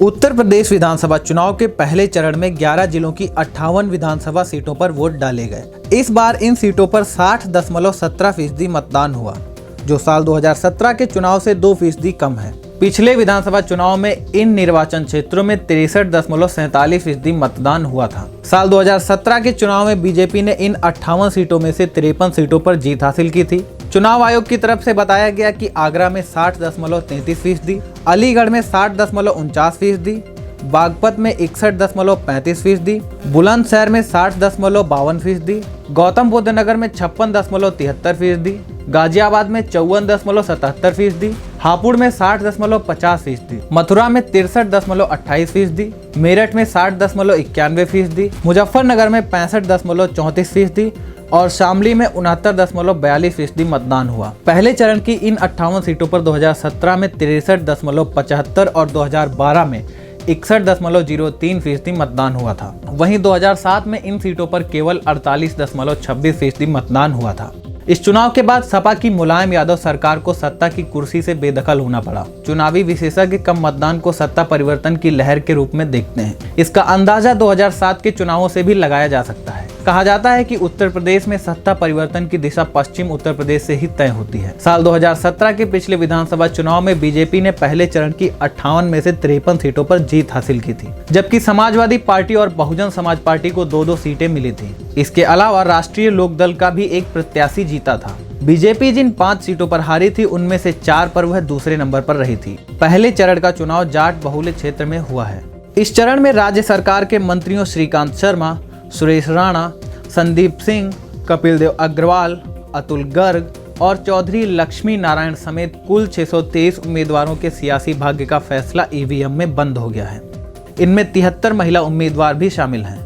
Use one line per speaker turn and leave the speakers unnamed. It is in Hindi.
उत्तर प्रदेश विधानसभा चुनाव के पहले चरण में 11 जिलों की 58 विधानसभा सीटों पर वोट डाले गए। इस बार इन सीटों पर 60.17% मतदान हुआ, जो साल 2017 के चुनाव से 2% कम है। पिछले विधानसभा चुनाव में इन निर्वाचन क्षेत्रों में 63.47% मतदान हुआ था। साल 2017 के चुनाव में बीजेपी ने इन 58 सीटों में से 53 सीटों पर जीत हासिल की थी। चुनाव आयोग की तरफ से बताया गया कि आगरा में 60.33%, अलीगढ़ में 60.49%, बागपत में 61.35%, बुलंदशहर में 60.52%, गौतम बुद्ध नगर में 56.73%, गाजियाबाद में 54.77%, हापुड़ में 60.50%, मथुरा में 63.28%, मेरठ में 60.91%, मुजफ्फरनगर में 65.34% और शामली में 69.42% मतदान हुआ। पहले चरण की इन 58 सीटों पर 2017 में 63.75 और 2012 में 61.03% मतदान हुआ था। वहीं 2007 में इन सीटों पर केवल 48.26% मतदान हुआ था। इस चुनाव के बाद सपा की मुलायम यादव सरकार को सत्ता की कुर्सी से बेदखल होना पड़ा। चुनावी विशेषज्ञ कम मतदान को सत्ता परिवर्तन की लहर के रूप में देखते हैं। इसका अंदाजा 2007 के चुनावों से भी लगाया जा सकता है। कहा जाता है कि उत्तर प्रदेश में सत्ता परिवर्तन की दिशा पश्चिम उत्तर प्रदेश से ही तय होती है। साल 2017 के पिछले विधानसभा चुनाव में बीजेपी ने पहले चरण की 58 में से 53 सीटों पर जीत हासिल की थी, जबकि समाजवादी पार्टी और बहुजन समाज पार्टी को 2-2 सीटें मिली थी। इसके अलावा राष्ट्रीय लोकदल का भी एक प्रत्याशी जीता था। बीजेपी जिन 5 सीटों पर हारी थी, उनमें से 4 पर वह दूसरे नंबर पर रही थी। पहले चरण का चुनाव जाट बहुल क्षेत्र में हुआ है। इस चरण में राज्य सरकार के मंत्रियों श्रीकांत शर्मा, सुरेश राणा, संदीप सिंह, कपिल देव अग्रवाल, अतुल गर्ग और चौधरी लक्ष्मी नारायण समेत कुल 623 उम्मीदवारों के सियासी भाग्य का फैसला ईवीएम में बंद हो गया है। इनमें 73 महिला उम्मीदवार भी शामिल हैं।